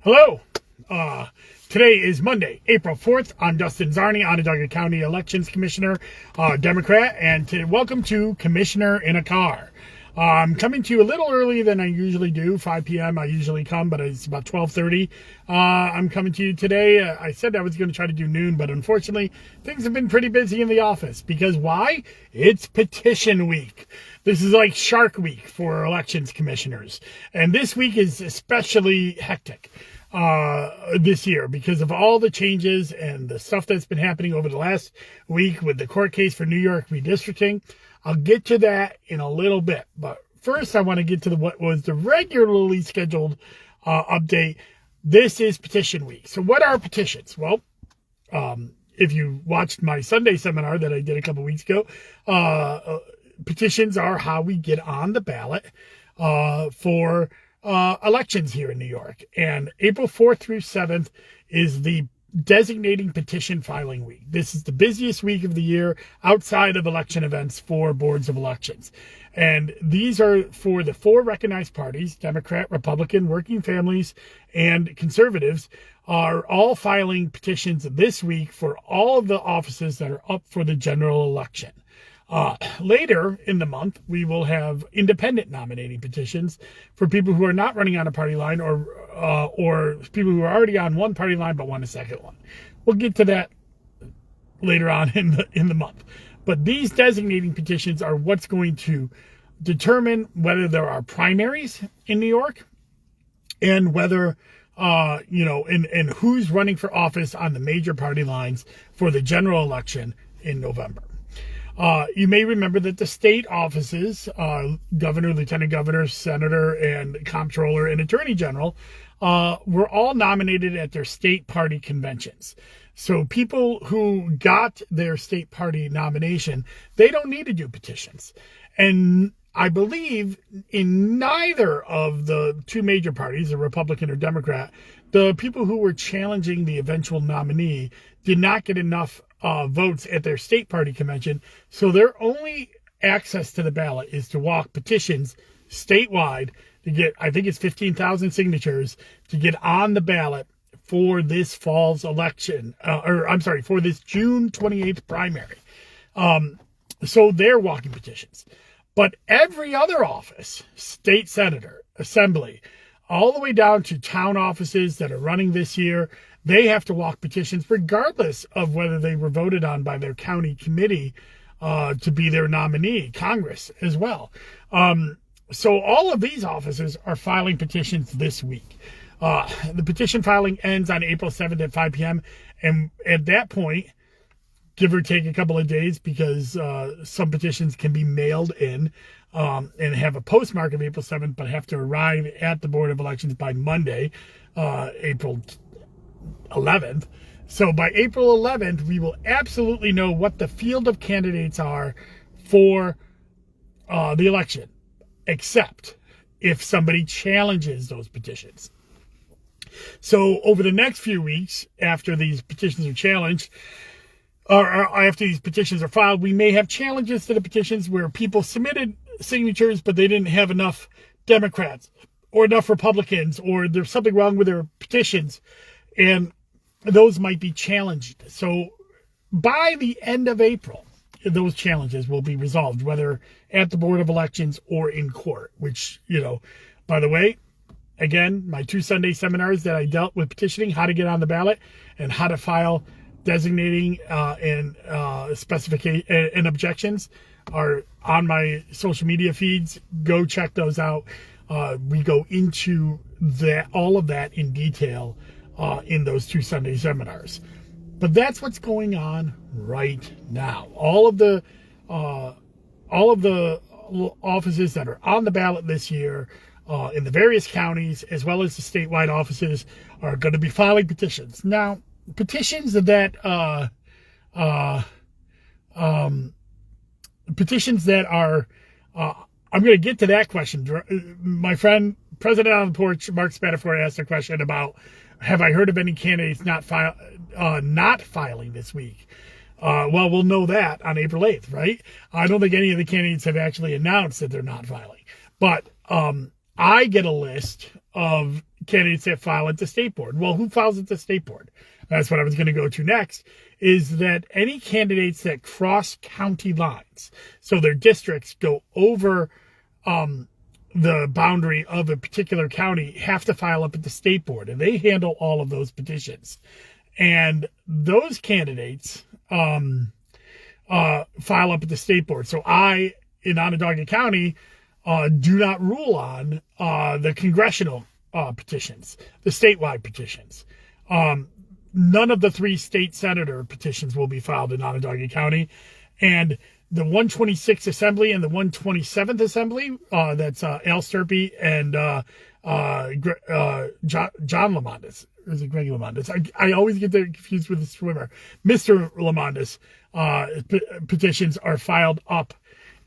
Hello. Today is Monday, April 4th. I'm Dustin Zarni, Onondaga County Elections Commissioner, Democrat, and welcome to Commissioner in a Car. I'm coming to you a little earlier than I usually do. 5 p.m. I usually come, but it's about 12:30. I'm coming to you today. I said I was going to try to do noon, but unfortunately, things have been pretty busy in the office. Because why? It's petition week. This is like Shark Week for elections commissioners. And this week is especially hectic this year because of all the changes and the stuff that's been happening over the last week with the court case for New York Redistricting. I'll get to that in a little bit, but first I want to get to what was the regularly scheduled update. This is petition week. So what are petitions? Well, if you watched my Sunday seminar that I did a couple weeks ago, petitions are how we get on the ballot for elections here in New York. And April 4th through 7th is the designating petition filing week. This is the busiest week of the year outside of election events for boards of elections. And these are for the four recognized parties, Democrat, Republican, Working Families, and Conservatives, are all filing petitions this week for all of the offices that are up for the general election. Later in the month, we will have independent nominating petitions for people who are not running on a party line or people who are already on one party line but want a second one. We'll get to that later on in the month. But these designating petitions are what's going to determine whether there are primaries in New York and whether and who's running for office on the major party lines for the general election in November. You may remember that the state offices, governor, lieutenant governor, senator, and comptroller and attorney general, were all nominated at their state party conventions. So people who got their state party nomination, they don't need to do petitions. And I believe in neither of the two major parties, the Republican or Democrat, the people who were challenging the eventual nominee did not get enough votes at their state party convention. So their only access to the ballot is to walk petitions statewide to get, I think it's 15,000 signatures to get on the ballot for this fall's election, for this June 28th primary. So they're walking petitions. But every other office, state senator, assembly, all the way down to town offices that are running this year, they have to walk petitions regardless of whether they were voted on by their county committee to be their nominee, Congress as well. So all of these offices are filing petitions this week. The petition filing ends on April 7th at 5 p.m. And at that point, give or take a couple of days, because some petitions can be mailed in and have a postmark of April 7th, but have to arrive at the Board of Elections by Monday, April 11th. So by April 11th, we will absolutely know what the field of candidates are for the election, except if somebody challenges those petitions. So over the next few weeks, after these petitions are challenged, or after these petitions are filed, we may have challenges to the petitions where people submitted signatures, but they didn't have enough Democrats or enough Republicans, or there's something wrong with their petitions, and those might be challenged. So by the end of April, those challenges will be resolved, whether at the Board of Elections or in court, which, by the way, again, my two Sunday seminars that I dealt with petitioning, how to get on the ballot and how to file designating and specification and objections, are on my social media feeds. Go check those out. We go into all of that in detail in those two Sunday seminars. But that's what's going on right now. All of the offices that are on the ballot this year in the various counties, as well as the statewide offices, are going to be filing petitions. Now, petitions that are I'm going to get to that question. My friend, President on the Porch, Mark Spadafore, asked a question about, have I heard of any candidates not filing this week? Well, we'll know that on April 8th, right? I don't think any of the candidates have actually announced that they're not filing. But I get a list of candidates that file at the state board. Well, who files at the state board? That's what I was going to go to next, is that any candidates that cross county lines, so their districts go over the boundary of a particular county, have to file up at the state board, and they handle all of those petitions. And those candidates file up at the state board. So I, in Onondaga County, do not rule on the congressional petitions, the statewide petitions. None of the 3 state senator petitions will be filed in Onondaga County. And the 126th Assembly and the 127th Assembly, that's Al Sturpey and John Lamondis. Or is it Greg Lamondis? I always get confused with the swimmer. Mr. Lamondis petitions are filed up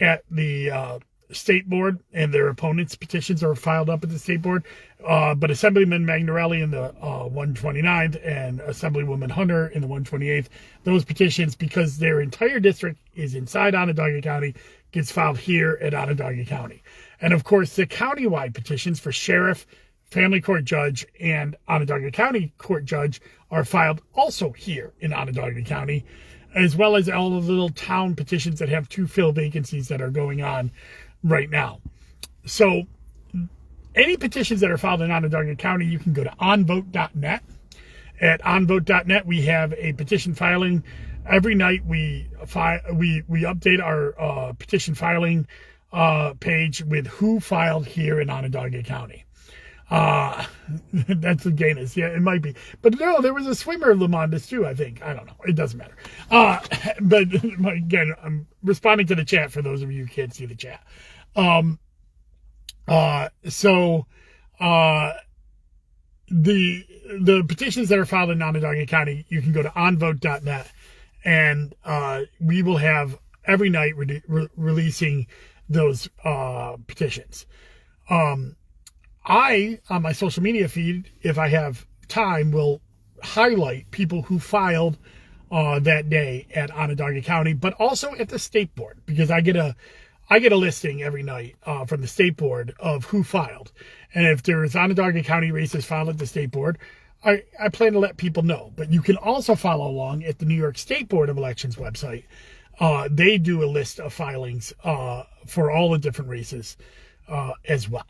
at the state board, and their opponents' petitions are filed up at the state board. But Assemblyman Magnarelli in the 129th and Assemblywoman Hunter in the 128th, those petitions, because their entire district is inside Onondaga County, gets filed here at Onondaga County. And of course, the countywide petitions for sheriff, family court judge, and Onondaga County court judge are filed also here in Onondaga County, as well as all the little town petitions that have to fill vacancies that are going on right now. So any petitions that are filed in Onondaga County, you can go to onvote.net. At onvote.net, we have a petition filing. Every night we update our petition filing page with who filed here in Onondaga County. That's the gayness. Yeah, it might be. But no, there was a swimmer Lamondis too, I think. I don't know. It doesn't matter. But again, I'm responding to the chat for those of you who can't see the chat. The petitions that are filed in Onondaga County, you can go to onvote.net, and we will have every night releasing those petitions. I, on my social media feed, if I have time, will highlight people who filed that day at Onondaga County, but also at the state board, because I get a listing every night from the state board of who filed. And if there's Onondaga County races filed at the state board, I plan to let people know. But you can also follow along at the New York State Board of Elections website. They do a list of filings for all the different races as well.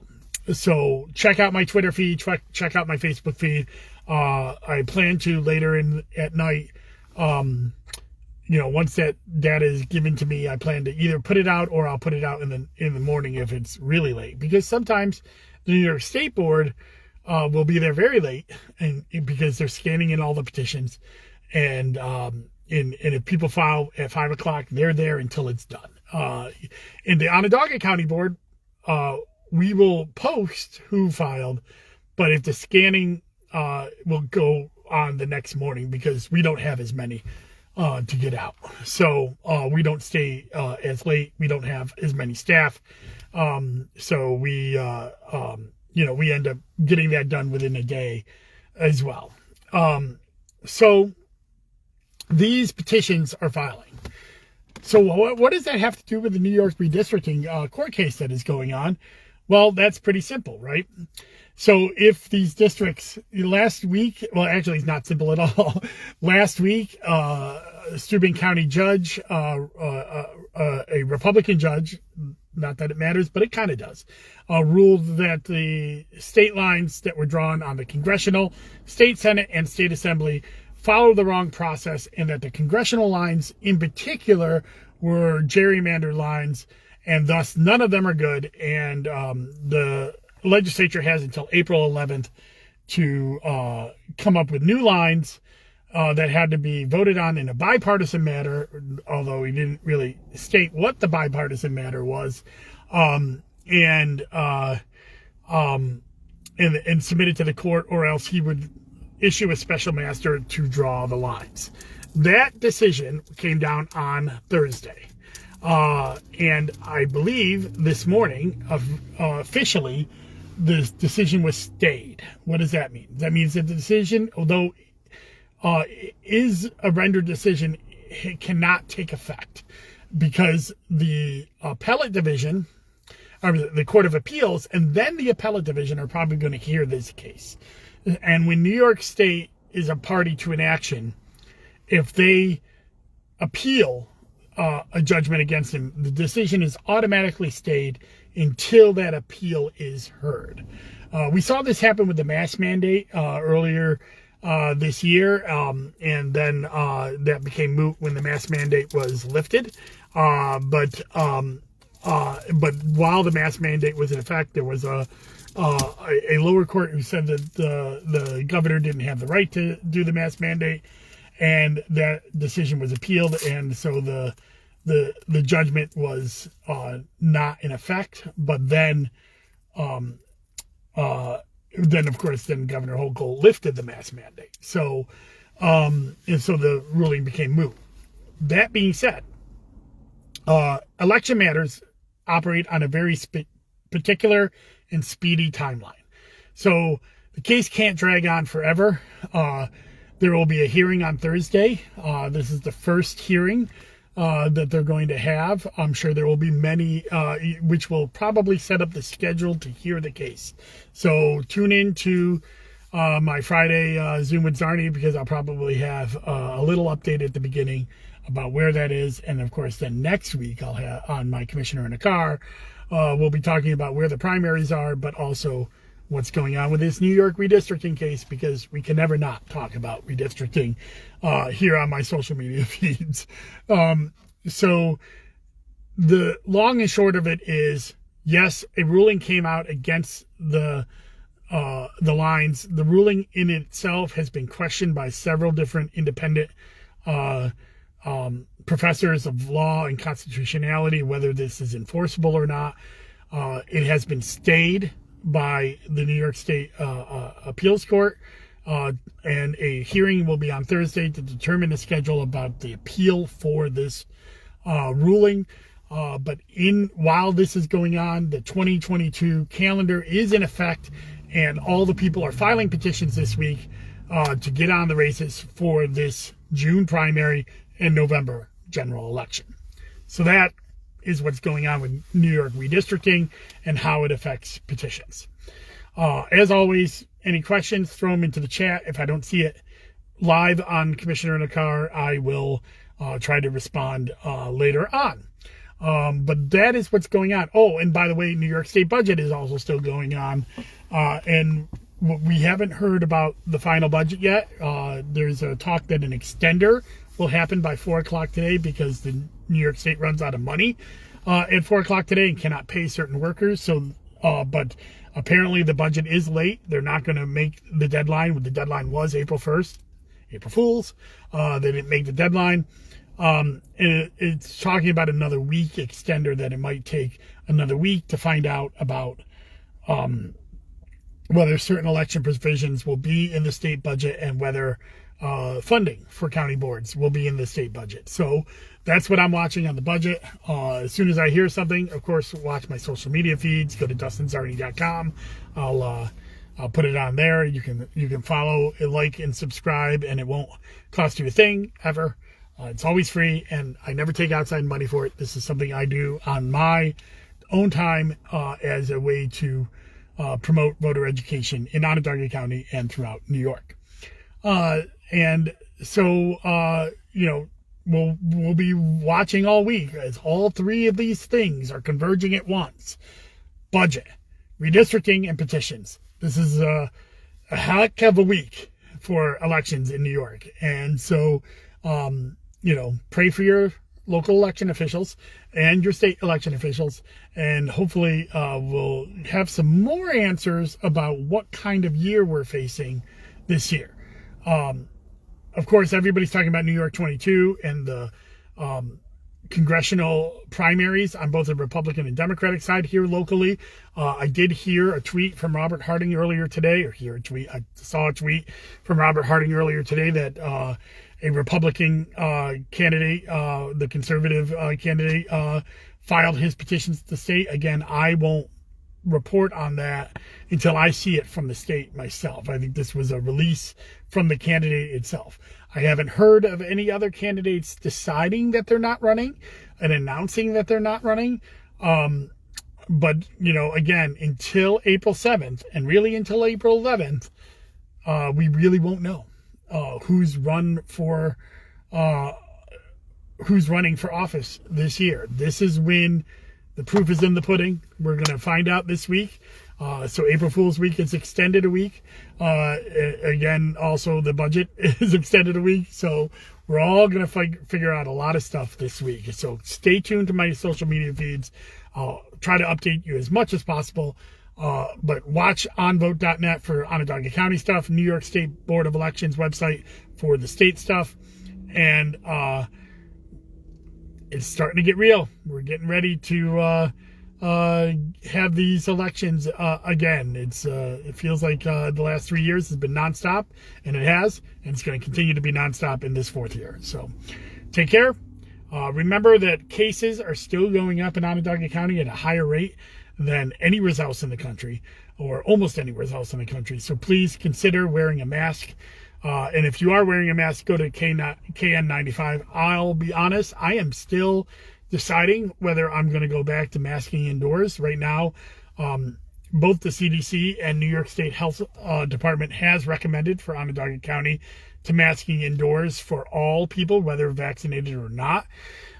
So check out my Twitter feed, check out my Facebook feed. I plan to later at night, once that data is given to me, I plan to either put it out or I'll put it out in the morning if it's really late. Because sometimes the New York State Board will be there very late, and because they're scanning in all the petitions, and if people file at 5 o'clock, they're there until it's done. In the Onondaga County Board, we will post who filed, but if the scanning will go on the next morning, because we don't have as many to get out. So we don't stay as late. We don't have as many staff. So we end up getting that done within a day as well. So these petitions are filing. So what does that have to do with the New York Redistricting court case that is going on? Well, that's pretty simple, right? So if these districts last week, well, actually it's not simple at all. Last week, Steuben County judge, a Republican judge, not that it matters, but it kind of does, ruled that the state lines that were drawn on the congressional, state senate, and state assembly followed the wrong process, and that the congressional lines in particular were gerrymandered lines, and thus none of them are good. And the legislature has until April 11th to come up with new lines that had to be voted on in a bipartisan manner, although he didn't really state what the bipartisan matter was, and submitted to the court, or else he would issue a special master to draw the lines. That decision came down on Thursday. And I believe this morning, officially, the decision was stayed. What does that mean? That means that the decision, although is a rendered decision, it cannot take effect, because the appellate division or the Court of Appeals, and then the Appellate Division are probably going to hear this case. And when New York State is a party to an action, if they appeal a judgment against him, the decision is automatically stayed until that appeal is heard. We saw this happen with the mask mandate earlier this year, and then that became moot when the mask mandate was lifted. But while the mask mandate was in effect, there was a lower court who said that the governor didn't have the right to do the mask mandate, and that decision was appealed, and so the judgment was not in effect. But then of course Governor Hochul lifted the mask mandate. So and so the ruling became moot. That being said, election matters operate on a very particular and speedy timeline. So the case can't drag on forever. There will be a hearing on Thursday. This is the first hearing that they're going to have. I'm sure there will be many, which will probably set up the schedule to hear the case. So tune in to my Friday Zoom with Zarni, because I'll probably have a little update at the beginning about where that is. And of course, then next week I'll have on my Commissioner in a Car, we'll be talking about where the primaries are, but also what's going on with this New York redistricting case, because we can never not talk about redistricting here on my social media feeds. So the long and short of it is, yes, a ruling came out against the lines. The ruling in itself has been questioned by several different independent professors of law and constitutionality, whether this is enforceable or not. It has been stayed by the New York State Appeals Court, and a hearing will be on Thursday to determine the schedule about the appeal for this ruling. But while this is going on, the 2022 calendar is in effect, and all the people are filing petitions this week to get on the races for this June primary and November general election. So that is what's going on with New York redistricting and how it affects petitions. As always, any questions, throw them into the chat. If I don't see it live on Commissioner in a Car, I will try to respond later on. But that is what's going on. Oh, and by the way, New York State budget is also still going on. And we haven't heard about the final budget yet. There's a talk that an extender will happen by 4 o'clock today, because the New York State runs out of money at 4 o'clock today and cannot pay certain workers. So, but apparently the budget is late. They're not going to make the deadline. The deadline was April 1st, April Fools. They didn't make the deadline. It's talking about another week extender, that it might take another week to find out about whether certain election provisions will be in the state budget, and whether funding for county boards will be in the state budget. So that's what I'm watching on the budget. As soon as I hear something, of course, watch my social media feeds. Go to DustinZarni.com. I'll put it on there. You can follow, like, and subscribe, and it won't cost you a thing ever. It's always free, and I never take outside money for it. This is something I do on my own time as a way to promote voter education in Onondaga County and throughout New York. And so, we'll be watching all week as all three of these things are converging at once: budget, redistricting, and petitions. This is a heck of a week for elections in New York. And so, pray for your local election officials and your state election officials, and hopefully we'll have some more answers about what kind of year we're facing this year. Of course, everybody's talking about New York 22 and the congressional primaries on both the Republican and Democratic side here locally. I did hear a tweet from Robert Harding earlier today, I saw a tweet from Robert Harding earlier today that a Republican candidate, the conservative candidate, filed his petitions to the state. Again, I won't report on that until I see it from the state myself. I think this was a release from the candidate itself. I haven't heard of any other candidates deciding that they're not running and announcing that they're not running. But, again, until April 7th and really until April 11th, we really won't know who's running for office this year. This is when the proof is in the pudding. We're going to find out this week. So April Fool's Week is extended a week. Again, also the budget is extended a week. So we're all going to figure out a lot of stuff this week. So stay tuned to my social media feeds. I'll try to update you as much as possible. But watch onvote.net for Onondaga County stuff, New York State Board of Elections website for the state stuff. And it's starting to get real. We're getting ready to have these elections again. It feels like the last 3 years has been nonstop, and it has, and it's going to continue to be nonstop in this fourth year. So take care. Remember that cases are still going up in Onondaga County at a higher rate than anywhere else in the country, or almost anywhere else in the country. So please consider wearing a mask. And if you are wearing a mask, go to KN95. I'll be honest, I am still deciding whether I'm going to go back to masking indoors. Right now, both the CDC and New York State Health Department has recommended for Onondaga County to masking indoors for all people, whether vaccinated or not.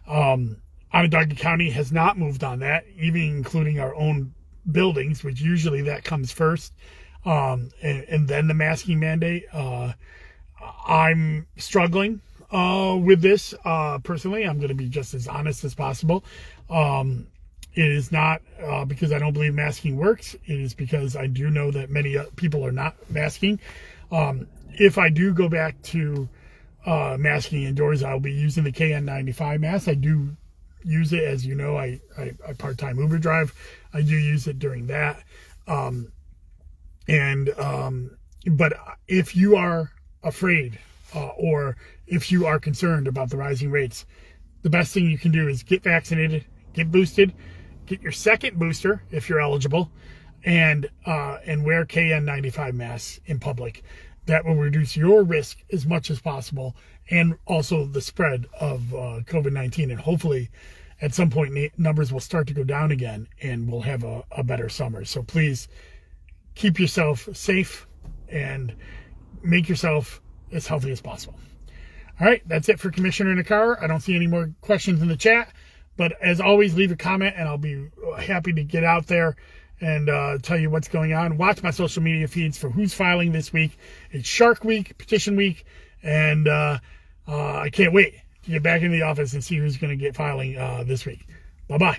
Onondaga County has not moved on that, even including our own buildings, which usually that comes first, and then the masking mandate. I'm struggling with this personally. I'm going to be just as honest as possible. It is not because I don't believe masking works. It is because I do know that many people are not masking. If I do go back to masking indoors, I'll be using the KN95 mask. I do use it, as you know. I part-time Uber drive. I do use it during that. But if you are afraid or if you are concerned about the rising rates, the best thing you can do is get vaccinated, get boosted, get your second booster if you're eligible, and wear KN95 masks in public. That will reduce your risk as much as possible, and also the spread of COVID-19. And hopefully at some point numbers will start to go down again and we'll have a better summer. So please keep yourself safe and make yourself as healthy as possible. All right, that's it for Commissioner in a Car. I don't see any more questions in the chat, but as always, leave a comment and I'll be happy to get out there and tell you what's going on. Watch my social media feeds for who's filing this week. It's Shark Week, Petition Week, and I can't wait to get back in the office and see who's going to get filing this week. Bye-bye.